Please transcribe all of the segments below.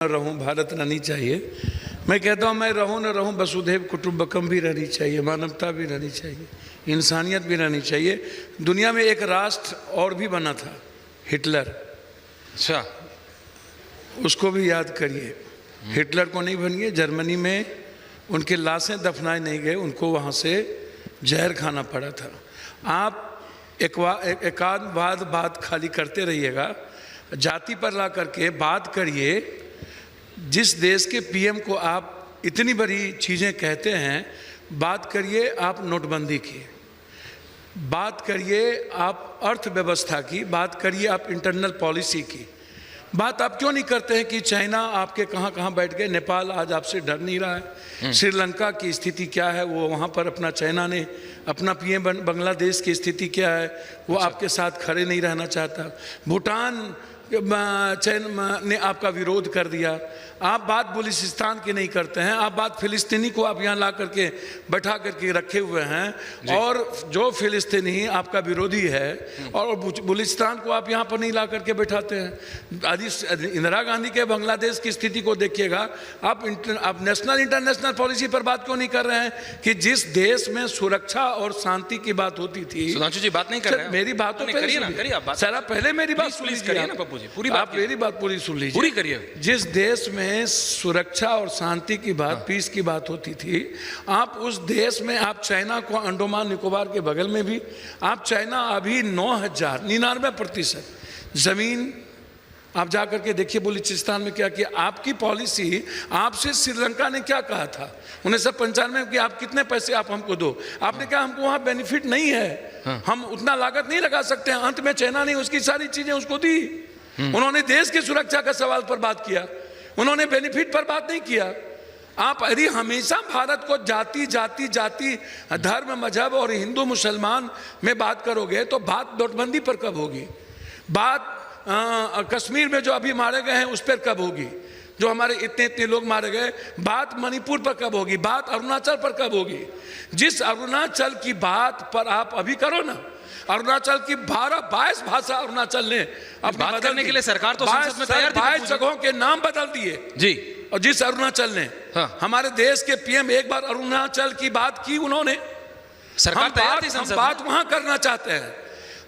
रहूं, भारत रहनी चाहिए। मैं कहता हूं मैं रहूं न रहूं, वसुधैव कुटुंबकम भी रहनी चाहिए, मानवता भी रहनी चाहिए, इंसानियत भी रहनी चाहिए। दुनिया में एक राष्ट्र और भी बना था, हिटलर। अच्छा, उसको भी याद करिए। हिटलर को नहीं बनिए, जर्मनी में उनके लाशें दफनाए नहीं गए, उनको वहाँ से जहर खाना पड़ा था। आप एकाध बात खाली करते रहिएगा, जाति पर ला करके बात करिए। जिस देश के पीएम को आप इतनी बड़ी चीज़ें कहते हैं, बात करिए आप नोटबंदी की, बात करिए आप अर्थव्यवस्था की, बात करिए आप इंटरनल पॉलिसी की। बात आप क्यों नहीं करते हैं कि चाइना आपके कहाँ कहाँ बैठ गए, नेपाल आज आपसे डर नहीं रहा है, श्रीलंका की स्थिति क्या है, वो वहाँ पर अपना चाइना ने अपना पीएम, बांग्लादेश की स्थिति क्या है, वो आपके साथ खड़े नहीं रहना चाहता, भूटान चाइना ने आपका विरोध कर दिया। आप बात बलूचिस्तान की नहीं करते हैं, आप बात फिलिस्तीनी को आप यहाँ ला करके बैठा करके रखे हुए हैं, और जो फिलिस्तीनी आपका विरोधी है और बलूचिस्तान को आप यहाँ पर नहीं ला करके बैठाते हैं। आज इंदिरा गांधी के बांग्लादेश की स्थिति को देखिएगा, आप नेशनल इंटरनेशनल पॉलिसी पर बात क्यों नहीं कर रहे हैं कि जिस देश में सुरक्षा और शांति की बात होती थी। सुधांशु जी बात नहीं कर रहे हैं, मेरी बात तो करिए ना, सर आप पहले मेरी बात सुन लीजिए, आप मेरी बात पूरी सुन लीजिए, पूरी करिए। जिस देश में सुरक्षा और शांति की बात, पीस की बात होती थी, आप उस देश में, आप चाइना को अंडमान निकोबार के बगल में भी, आप चाइना अभी 99% जमीन आप जा करके देखिए बलूचिस्तान में क्या किया। आपकी पॉलिसी, आपसे श्रीलंका ने क्या कहा था 1995 में कि आप कितने पैसे आप हमको दो, आपने कहा हमको वहां बेनिफिट नहीं है, हम उतना लागत नहीं लगा सकते हैं। अंत में चाइना ने उसकी सारी चीजें उसको दी। उन्होंने देश की सुरक्षा का सवाल पर बात किया, उन्होंने बेनिफिट पर बात नहीं किया। आप यदि हमेशा भारत को जाति जाति जाति, धर्म, मजहब और हिंदू मुसलमान में बात करोगे तो बात नोटबंदी पर कब होगी? बात कश्मीर में जो अभी मारे गए हैं उस पर कब होगी? जो हमारे इतने लोग मारे गए, बात मणिपुर पर कब होगी? बात अरुणाचल पर कब होगी? जिस अरुणाचल की बात पर आप अभी करो ना, अरुणाचल की 22 भाषा अरुणाचल ने अपनी बात करने के लिए सरकार तो संसद में तैयार थी, 22 जगहों के नाम बदल दिए जी। और जिस अरुणाचल ने, हमारे देश के पीएम एक बार अरुणाचल की बात की, उन्होंने, सरकार तैयार थी संसद में। हम बात वहां करना चाहते हैं,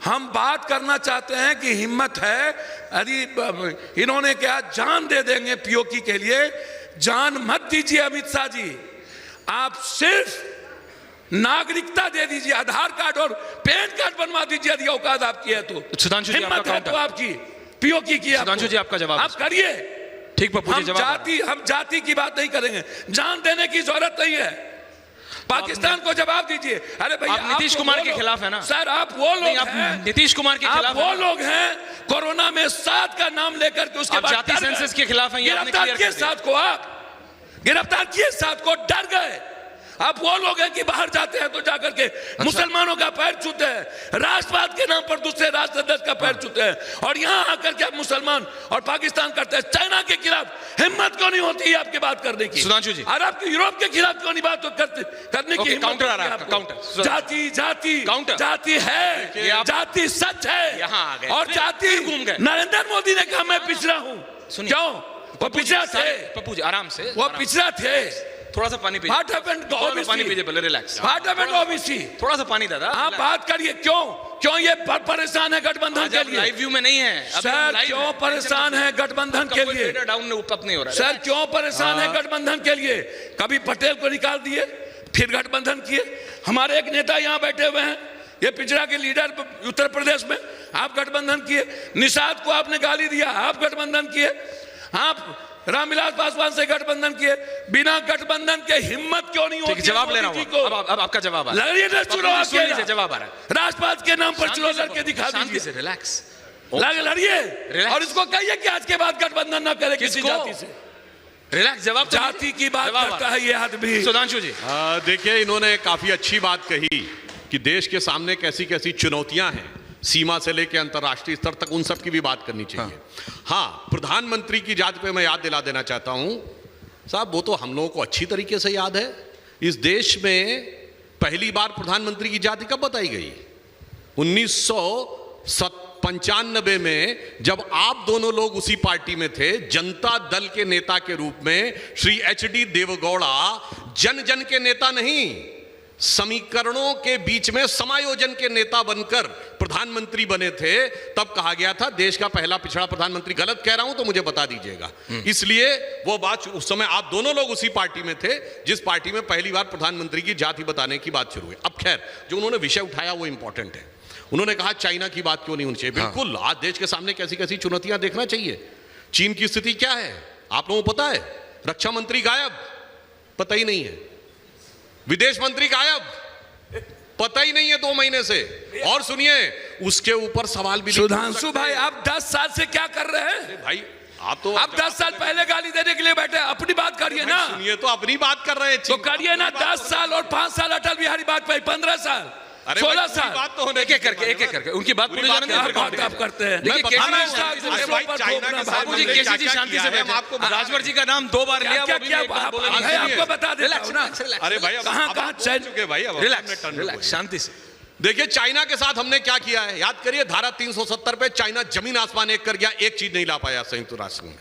हम बात करना चाहते हैं कि हिम्मत है। अरे इन्होंने क्या जान दे देंगे पीओके के लिए? जान मत दीजिए अमित शाह जी, आप सिर्फ नागरिकता दे दीजिए, आधार कार्ड और पैन कार्ड बनवा दीजिए यदि औकात आपकी है तो। सुधांशु जी हिम्मत है तो आपकी पीओके की, सुधांशु जी आपका जवाब आप करिए। ठीक पप्पू जी, हम जाति की बात नहीं करेंगे, जान देने की जरूरत नहीं है। पाकिस्तान को जवाब दीजिए। अरे भैया आप नीतीश कुमार के खिलाफ है ना सर, आप वो लोग हैं, नीतीश कुमार के खिलाफ वो लोग हैं कोरोना में 7 का नाम लेकर के उसके बाद जाति सेंसस के खिलाफ हैं। गिरफ्तार किए 7 को, आप गिरफ्तार किए 7 को, डर गए। आप वो लोग हैं कि बाहर जाते हैं तो जाकर के मुसलमानों का पैर छूते हैं, राष्ट्रवाद के नाम पर दूसरे राष्ट्र सदस्य का पैर छूते हैं, और यहाँ आकर के आप मुसलमान और पाकिस्तान करते हैं। चाइना के खिलाफ हिम्मत क्यों नहीं होती है आपकी बात करने की? सुधांशु जी, अरब की, यूरोप के खिलाफ क्यों नहीं बात करने की? काउंटर आ रहा है, काउंटर। जाति जाति काउंटर, जाति है, जाति सच है, यहाँ आ गए और जाति घूम गए। नरेंद्र मोदी ने कहा मैं पिछड़ा हूँ, क्यों? वो पिछड़ा थे पप्पू जी, आराम से, वो पिछड़ा थे। थोड़ा सा पानी पीजिए। What happened to OBC? पानी पीजिए पहले, relax. What happened to OBC? थोड़ा सा पानी दादा, आप बात करिए। क्यों ये परेशान है गठबंधन के लिए? लाइव व्यू में नहीं है सर, क्यों परेशान है गठबंधन के लिए? डाउन नहीं हो रहा है सर, क्यों परेशान है गठबंधन के लिए? कभी पटेल को निकाल दिए, फिर गठबंधन किए। हमारे एक नेता यहाँ बैठे हुए हैं, ये पिछड़ा के लीडर उत्तर प्रदेश में, आप गठबंधन किए। निषाद को आपने गाली दिया, आप गठबंधन किए। आप रामविलास पासवान से गठबंधन किए, बिना गठबंधन के हिम्मत क्यों नहीं होती? जवाब ले रहा हूं, अब आपका जवाब आ रहा है। जवाब आ रहा है, राष्ट्रवाद के नाम पर चुनाव लड़के दिखा दीजिए। से रिलैक्स लड़िए और इसको कहिए कि आज के बाद गठबंधन न करे किसी जाति से। रिलैक्स, जवाब जाति की बात करता है ये आदमी। सुधांशु जी, देखिए इन्होंने काफी अच्छी बात कही कि देश के सामने कैसी कैसी चुनौतियां हैं, सीमा से लेकर अंतर्राष्ट्रीय स्तर तक, उन सब की भी बात करनी चाहिए। हाँ, प्रधानमंत्री की जाति पे मैं याद दिला देना चाहता हूं साहब, वो तो हम लोगों को अच्छी तरीके से याद है। इस देश में पहली बार प्रधानमंत्री की जाति कब बताई गई? 1970 95 में जब आप दोनों लोग उसी पार्टी में थे, जनता दल के नेता के रूप में श्री एच.डी. देवेगौड़ा जन जन के नेता नहीं, समीकरणों के बीच में समायोजन के नेता बनकर प्रधानमंत्री बने थे। तब कहा गया था देश का पहला पिछड़ा प्रधानमंत्री। गलत कह रहा हूं तो मुझे बता दीजिएगा। इसलिए वो बात, उस समय आप दोनों लोग उसी पार्टी में थे जिस पार्टी में पहली बार प्रधानमंत्री की जाति बताने की बात शुरू हुई। अब खैर, जो उन्होंने विषय उठाया वो इंपॉर्टेंट है। उन्होंने कहा चाइना की बात क्यों नहीं होनी चाहिए। बिल्कुल, आज देश के सामने कैसी कैसी चुनौतियां देखना चाहिए। चीन की स्थिति क्या है आप लोगों को पता है? रक्षा मंत्री गायब, पता ही नहीं है। विदेश मंत्री गायब, पता ही नहीं है 2 महीने से। और सुनिए, उसके ऊपर सवाल भी। सुधांशु भाई, आप 10 साल से क्या कर रहे हैं भाई? आप 10 साल पहले गाली देने के लिए बैठे, अपनी बात करिए ना। सुनिए तो अपनी बात कर रहे हैं तो करिए ना। 10 साल और 5 साल अटल बिहारी वाजपेयी, 15 साल, 16 साल, बात तो होने एक एक करके उनकी बात पूरी जाने आप करते हैं। देखिए बाबूजी, केसी जी शांति से बैठे। आपको राजवर जी का नाम 2 बार लिया, आपको बता देता हूं ना। अरे भाई, कहां चल चुके भाई, रिलैक्स, शांति से। देखिए चाइना के साथ हमने क्या किया है, याद करिए। धारा 370 पे चाइना जमीन आसमान एक कर गया, एक चीज नहीं ला पाया संयुक्त राष्ट्र में।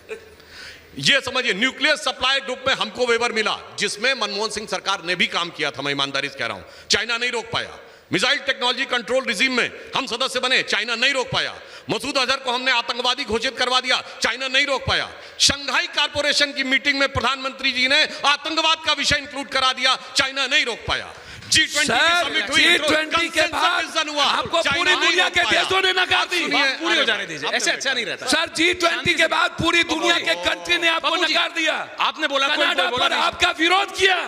ये समझिए, न्यूक्लियर सप्लाई ग्रुप में हमको वेवर मिला, जिसमें मनमोहन सिंह सरकार ने भी काम किया था, मैं ईमानदारी से कह रहा हूं। चाइना नहीं रोक पाया। मिसाइल टेक्नोलॉजी कंट्रोल रिजीम में हम सदस्य बने, चाइना नहीं रोक पाया। मसूद अजहर को हमने आतंकवादी घोषित करवा दिया, चाइना नहीं रोक पाया। शंघाई कॉर्पोरेशन की मीटिंग में प्रधानमंत्री जी ने आतंकवाद का विषय इंक्लूड करा दिया, चाइना नहीं रोक पाया। G20 समिट हुई, G20 के बाद आपको पूरी दुनिया के देशों ने नकार दी। पूरी हो जाने दीजिए, ऐसे अच्छा नहीं रहता सर। G20 के बाद पूरी दुनिया के कंट्री ने आपको नकार दिया। आपने बोला, कनाडा पर आपका विरोध किया,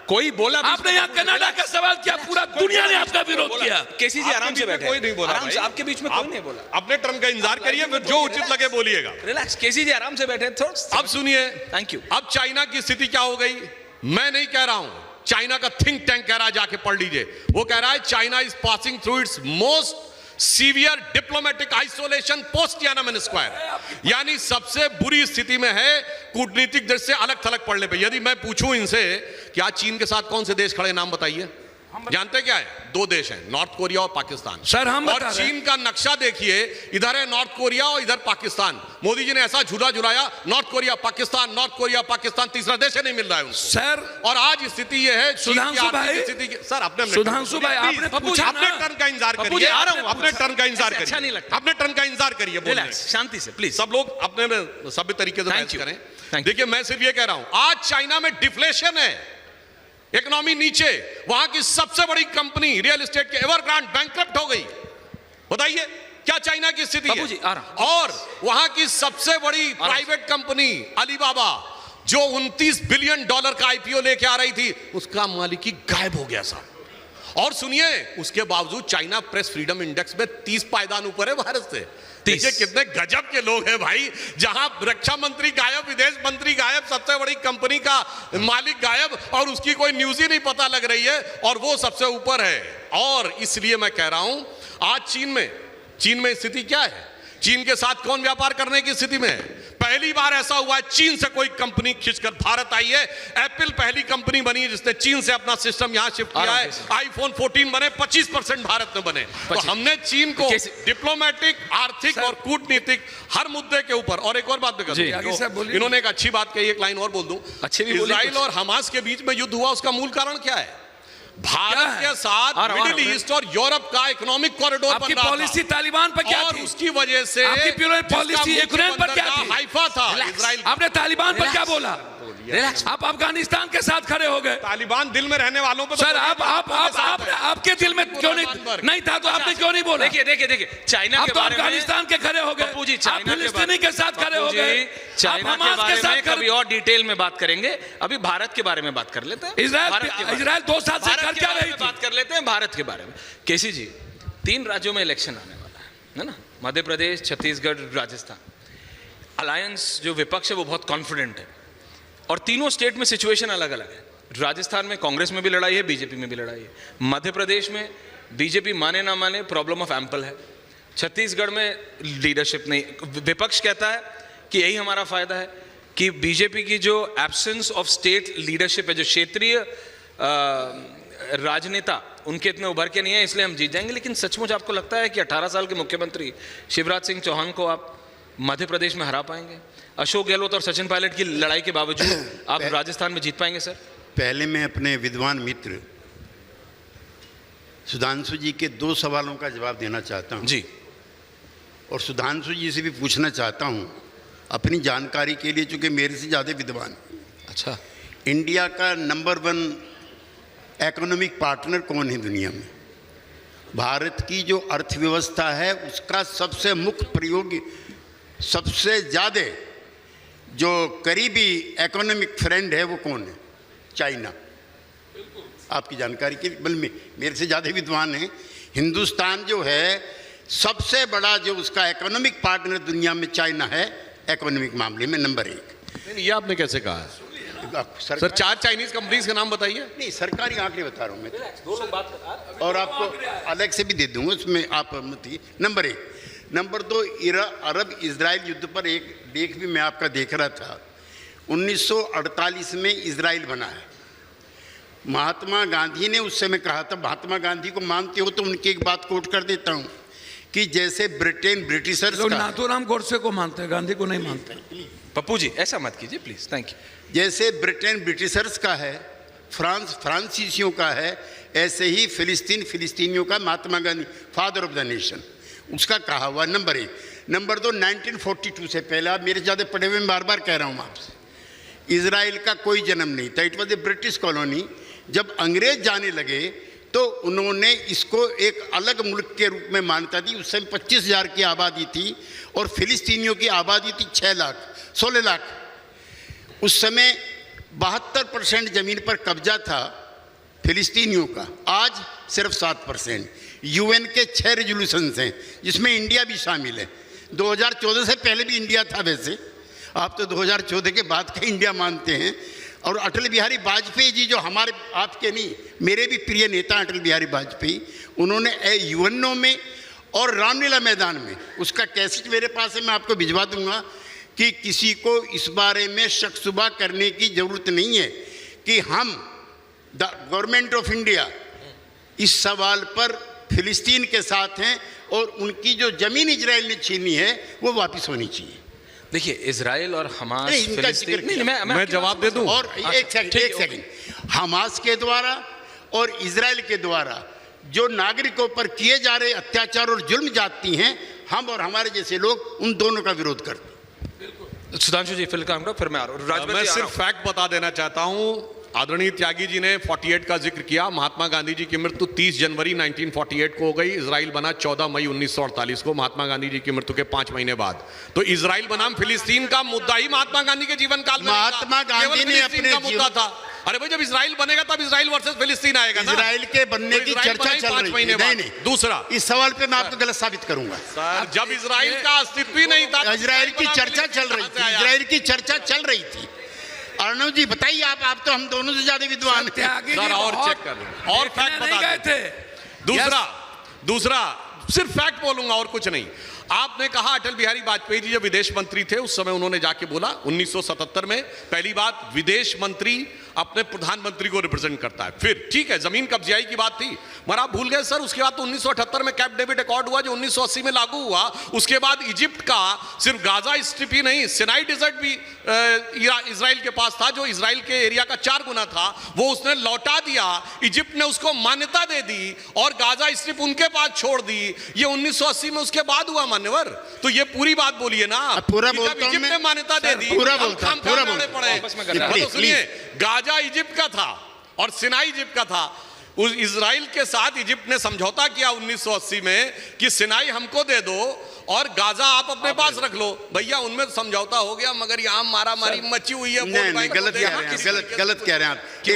कोई बोला। आपने यहाँ कनाडा का सवाल किया, पूरा दुनिया ने आपका विरोध किया। केसी जी आराम से बैठे, कोई नहीं बोला। आराम से, आपके बीच में कोई नहीं बोला। अपने टर्न का इंतजार करिए, फिर जो उचित लगे बोलिएगा। रिलैक्स, केसी जी आराम से बैठे। अब सुनिए, थैंक यू। अब चाइना की स्थिति क्या हो गई, मैं नहीं कह रहा हूं, चाइना का थिंक टैंक कह रहा है, जाके पढ़ लीजिए। वो कह रहा है China is passing through it's most severe diplomatic isolation post Tiananmen square, यानी सबसे बुरी स्थिति में है कूटनीतिक दृष्टि से अलग थलग पड़ने पे। यदि मैं पूछूं इनसे कि आज चीन के साथ कौन से देश खड़े, नाम बताइए। जानते क्या है? 2 देश हैं, नॉर्थ कोरिया और पाकिस्तान। सर हम और चीन का नक्शा देखिए, इधर है नॉर्थ कोरिया और इधर पाकिस्तान। मोदी जी ने ऐसा झूला झुलाया, North Korea Pakistan, North Korea Pakistan, तीसरा देश नहीं मिल रहा है उनको। सर, और आज स्थिति यह है, सुधांशु भाई, सर आपने सुधांशु भाई, आपने पूछा ना, अपने टर्न का इंतजार करिए। आ रहा हूं, अपने टर्न का इंतजार करिए। अच्छा नहीं लगता, अपने टर्न का इंतजार करिए। रिलैक्स, शांति से प्लीज। सब लोग अपने सभ्य तरीके से बात करें। देखिए मैं सिर्फ ये कह रहा हूं, आज चाइना में डिफ्लेशन है, इकोनॉमी नीचे। वहां की सबसे बड़ी कंपनी रियल एस्टेट के एवरग्रांड बैंकक्रप्ट हो गई। बताइए क्या चाइना की स्थिति है? और वहां की सबसे बड़ी प्राइवेट कंपनी अलीबाबा, जो $29 बिलियन का आईपीओ लेके आ रही थी, उसका मालिक ही गायब हो गया साहब। और सुनिए, उसके बावजूद चाइना प्रेस फ्रीडम इंडेक्स में 30 पायदान ऊपर है भारत से। देखिए कितने गजब के लोग हैं भाई, जहां रक्षा मंत्री गायब, विदेश मंत्री गायब, सबसे बड़ी कंपनी का मालिक गायब, और उसकी कोई न्यूज ही नहीं पता लग रही है, और वो सबसे ऊपर है। और इसलिए मैं कह रहा हूं, आज चीन में स्थिति क्या है? चीन के साथ कौन व्यापार करने की स्थिति में है? पहली बार ऐसा हुआ है चीन से कोई कंपनी खिंचकर भारत आई है। एप्पल पहली कंपनी बनी है जिसने चीन से अपना सिस्टम यहां शिफ्ट किया है। आईफोन 14 बने, 25% भारत में बने। तो हमने चीन को डिप्लोमेटिक, आर्थिक और कूटनीतिक हर मुद्दे के ऊपर। और एक और बात भी इन्होंने एक अच्छी बात कही, एक लाइन और बोल दूं। इजराइल और हमास के बीच में युद्ध हुआ, उसका मूल कारण क्या है? भारत के साथ मिडिल ईस्ट और यूरोप का इकोनॉमिक कॉरिडोर बन रहा था। पॉलिसी तालिबान पर क्या और थी? उसकी वजह से आपकी पॉलिसी यूक्रेन पर क्या थी? हाइफा था। इजराइल, आपने तालिबान पर क्या बोला? आप अफगानिस्तान के साथ खड़े हो गए। तालिबान दिल में रहने वालों पर सर, आपके दिल में क्यों नहीं था तो आपने क्यों नहीं बोला? देखिए चाइना के बारे में अफगानिस्तान के खड़े हो गए, आप फिलिस्तीनी के साथ खड़े हो गए, चाइना के बारे में कभी और डिटेल में बात करेंगे। अभी भारत के बारे में बात कर लेते हैं। इजराइल 2 साल से कर क्या रही थी? बात कर लेते हैं भारत के बारे में। केसी जी, 3 राज्यों में इलेक्शन आने वाला है ना? मध्य प्रदेश, छत्तीसगढ़, राजस्थान। अलायंस जो विपक्ष है वो बहुत कॉन्फिडेंट है, और तीनों स्टेट में सिचुएशन अलग अलग है। राजस्थान में कांग्रेस में भी लड़ाई है, बीजेपी में भी लड़ाई है। मध्य प्रदेश में बीजेपी माने ना माने प्रॉब्लम ऑफ एम्पल है। छत्तीसगढ़ में लीडरशिप नहीं, विपक्ष कहता है कि यही हमारा फायदा है कि बीजेपी की जो एब्सेंस ऑफ स्टेट लीडरशिप है, जो क्षेत्रीय राजनेता उनके इतने उभर के नहीं है इसलिए हम जीत जाएंगे, लेकिन सचमुच आपको लगता है कि 18 साल के मुख्यमंत्री शिवराज सिंह चौहान को आप मध्य प्रदेश में हरा पाएंगे? अशोक गहलोत और सचिन पायलट की लड़ाई के बावजूद आप राजस्थान में जीत पाएंगे सर? पहले मैं अपने विद्वान मित्र सुधांशु जी के 2 सवालों का जवाब देना चाहता हूं जी। और सुधांशु जी से भी पूछना चाहता हूं अपनी जानकारी के लिए, चूंकि मेरे से ज़्यादा विद्वान। अच्छा, इंडिया का नंबर 1 इकोनॉमिक पार्टनर कौन है दुनिया में? भारत की जो अर्थव्यवस्था है उसका सबसे मुख्य प्रयोग, सबसे ज़्यादा जो करीबी इकोनॉमिक फ्रेंड है वो कौन है? चाइना। आपकी जानकारी के बल में मेरे से ज़्यादा विद्वान है। हिंदुस्तान जो है सबसे बड़ा जो उसका इकोनॉमिक पार्टनर दुनिया में चाइना है, इकोनॉमिक मामले में नंबर 1। ये आपने कैसे कहा है सर? 4 चाइनीज कंपनीज के नाम बताइए। नहीं, सरकारी आंकड़े बता रहा हूँ मैं, और आपको अलग से भी दे दूंगा, उसमें आप मत। नंबर 1। नंबर 2, अरब इजराइल युद्ध पर एक लेख भी मैं आपका देख रहा था। 1948 में इजराइल बना है। महात्मा गांधी ने उस समय कहा था, महात्मा गांधी को मानते हो तो उनकी एक बात कोट कर देता हूं कि जैसे ब्रिटेन ब्रिटिशर्स लोग का, नाथूराम गोडसे को मानते हैं, गांधी को नहीं मानते। पप्पू जी ऐसा मत कीजिए प्लीज, थैंक यू। जैसे ब्रिटेन ब्रिटिशर्स का है, फ्रांस फ्रांसीसियों का है, ऐसे ही फिलिस्तीन फिलिस्तीनियों का, Mahatma Gandhi father of the nation, उसका कहा हुआ। नंबर 1। नंबर 2, 1942 से पहले, आप मेरे ज़्यादा पढ़े हुए, मैं बार बार कह रहा हूँ आपसे, इजराइल का कोई जन्म नहीं था। It was a British colony. जब अंग्रेज जाने लगे तो उन्होंने इसको एक अलग मुल्क के रूप में मान्यता दी। उस समय 25,000 की आबादी थी और फिलिस्तीनियों की आबादी थी 16 लाख। उस समय 72% ज़मीन पर कब्जा था फिलिस्तीनियों का, आज सिर्फ 7%। यूएन के 6 रेजोल्यूशंस हैं जिसमें इंडिया भी शामिल है। 2014 से पहले भी इंडिया था, वैसे आप तो 2014 के बाद का इंडिया मानते हैं। और अटल बिहारी वाजपेयी जी, जो हमारे, आपके नहीं, मेरे भी प्रिय नेता अटल बिहारी वाजपेयी, उन्होंने यूएनओ में और रामलीला मैदान में, उसका कैसेट मेरे पास है, मैं आपको भिजवा दूंगा, कि किसी को इस बारे में शक शुबा करने की ज़रूरत नहीं है कि हम द गवर्नमेंट ऑफ इंडिया इस सवाल पर फिलिस्तीन के साथ हैं और उनकी जो ज़मीन इजराइल ने छीनी है वो वापस होनी चाहिए। देखिए, इजराइल और हमास, नहीं, इनका जिक्र किया। मैं जवाब दे दूं? और एक सेकंड, हमास के द्वारा और इजराइल के द्वारा जो नागरिकों पर किए जा रहे अत्याचार और जुल्म जाती हैं, हम और हमारे जैसे लोग उन दोनों का विरोध करते हैं। सुधांशु जी फिर काम करो, फिर मैं आ रहा हूं। मैं सिर्फ फैक्ट बता देना चाहता हूं। आदरणीय त्यागी जी ने 48 का जिक्र किया। महात्मा गांधी जी की मृत्यु 30 जनवरी 1948 को हो गई। इजराइल बना 14 मई 1948 को, महात्मा गांधी जी की मृत्यु के 5 महीने बाद। तो इजराइल बनाम फिलिस्तीन का मुद्दा ही महात्मा गांधी के जीवन काल में महात्मा गांधी ने अपने मुद्दा था। अरे भाई, जब इजराइल बनेगा तब इजराइल वर्सेस फिलिस्तीन आएगा ना। इजराइल के बनने की चर्चा चल रही है। नहीं, दूसरा, इस सवाल पे मैं आपको गलत साबित करूंगा। सर, जब इजराइल का अस्तित्व ही नहीं था, इजराइल की चर्चा चल रही थी, इजराइल की चर्चा चल रही थी। अर्णव जी बताइए, आप तो हम दोनों से ज्यादा विद्वान हैं। सर, और चेक कर लो, और फैक्ट बता दें। दूसरा सिर्फ फैक्ट बोलूंगा और कुछ नहीं। आपने कहा अटल बिहारी वाजपेयी जी जब विदेश मंत्री थे उस समय उन्होंने जाके बोला 1977 में, पहली बात, विदेश मंत्री अपने प्रधानमंत्री को रिप्रेजेंट करता है। फिर ठीक है, जमीन कब्जाई की बात थी, मगर आप भूल गए सर, उसके बाद तो 1978 में कैंप डेविड अकॉर्ड हुआ जो 1980 में लागू हुआ। उसके बाद इजिप्ट का सिर्फ गाजा स्ट्रिप ही नहीं, सिनाई डेजर्ट भी इजराइल के पास था, जो इजराइल के एरिया का 4 गुना था, वो उसने लौटा दिया। इजिप्ट ने उसको मान्यता दे दी और गाजा स्ट्रिप उनके पास छोड़ दी। ये 1980 में उसके बाद हुआ मान्यवर। तो ये पूरी बात बोलिए ना, पूरा जब इजिप्ट ने मान्यता दे दी, पूरा बोलता पड़े। सुनिए, गाजा इजिप्ट का था और सिनाई इजिप्ट का था। उस इजराइल के साथ इजिप्ट ने समझौता किया 1980 में कि सिनाई हमको दे दो और गाजा आप अपने पास रख लो। भैया, उनमें समझौता हो गया, मगर यहाँ मारामारी मची हुई है। नहीं, गलत कह रहे हैं, गलत कह रहे हैं आप।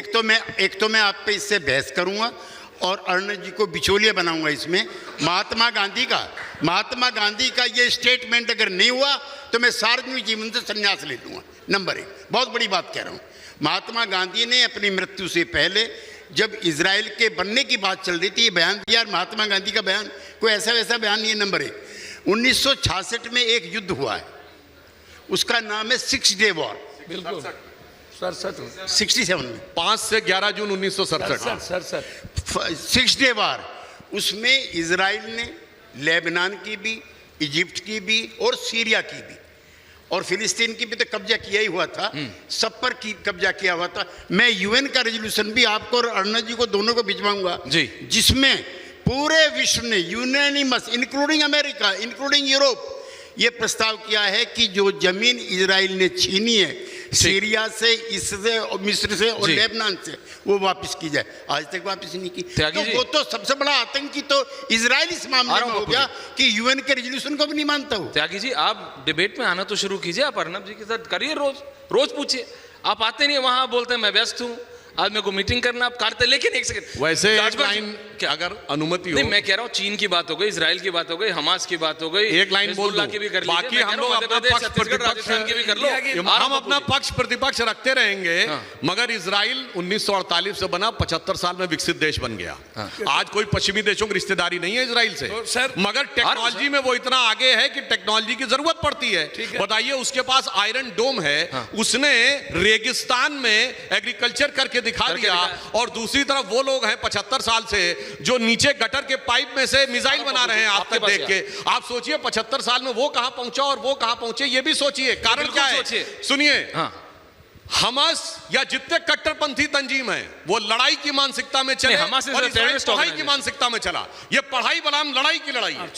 एक तो मैं आप पे इससे बहस करूंगा और अर्णव जी को बिचौलिया बनाऊंगा इसमें। महात्मा गांधी का ये स्टेटमेंट अगर नहीं हुआ तो मैं सार्वजनिक जीवन से संन्यास ले लूंगा। नंबर 1, बहुत बड़ी बात कह रहा हूं। महात्मा गांधी ने अपनी मृत्यु से पहले, जब इजराइल के बनने की बात चल रही थी, ये बयान दिया। महात्मा गांधी का बयान कोई ऐसा वैसा बयान नहीं है। नंबर 1, 1966 में एक युद्ध हुआ है, उसका नाम है 6 डे वॉर। बिल्कुल 67 67 में 5 से 11 जून 1967। 6 डे वार, उसमें इजराइल ने लेबनान की भी, इजिप्ट की भी और सीरिया की भी और फिलिस्तीन की भी तो कब्जा किया ही हुआ था, सब पर कब्जा किया हुआ था। मैं यूएन का रेजोल्यूशन भी आपको और अर्णव जी को दोनों को भिजवाऊंगा, जी। जिसमें पूरे विश्व ने unanimous, including America, including Europe, ये प्रस्ताव किया है कि जो जमीन इजराइल ने छीनी है सीरिया से, इससे और मिस्र से और जी। लेबनान से, वो वापस की जाए। आज तक वापस नहीं की। त्यागी तो जी। वो तो सबसे बड़ा आतंकी तो इजराइल इस आ मामले रहा में हूं हो बापू गया कि यूएन के रेजोल्यूशन को भी नहीं मानता हूं। त्यागी जी, आप डिबेट में आना तो शुरू कीजिए, आप अर्नब जी के साथ करिए, रोज रोज पूछिए। आप आते नहीं, वहां बोलते हैं मैं व्यस्त हूं, आज मेरे को मीटिंग करना, आप करते। लेकिन एक सेकंड, वैसे एक राजभर जी, लाइन अगर अनुमति हो, नहीं मैं कह रहा हूँ चीन की बात हो गई, इजराइल की बात हो गई, हमास की बात हो गई, एक लाइन बोल हिजबुल्लाह दो, की भी कर बाकी लीजिए। मैं हम कह रहा हूँ लोग मध्य अपना प्रदेश, पक्ष छत्तीसगढ़, प्रतिपक्ष राजस्थान की भी कर लो। हम अपना पक्ष प्रतिपक्ष रखते रहेंगे, मगर इजराइल 1948 से बना, 75 साल में विकसित देश बन गया। आज कोई पश्चिमी देशों की रिश्तेदारी नहीं है इजराइल से, तो सर- मगर टेक्नोलॉजी में वो इतना आगे है कि टेक्नोलॉजी की जरूरत पड़ती है। बताइए, उसके पास आयरन डोम है, उसने रेगिस्तान में एग्रीकल्चर करके दिखा दिया, और दूसरी तरफ वो लोग हैं 75 साल से जो नीचे गटर के पाइप में से मिसाइल बना रहे हैं आज आपके तक पास देख के। आप सोचिए 75 साल में वो कहां पहुंचा और वो कहां पहुंचे, ये भी सोचिए। कारण बिल्कुल क्या है, सोचिए। सुनिए, हाँ, हमास या जितने कट्टरपंथी तंजीम है वो लड़ाई की मानसिकता में चले, नहीं, हमास is और a इजराइल terrorist पढ़ाई की organization। मानसिकता में चला। ये पढ़ाई बनाम लड़ाई की लड़ाई है।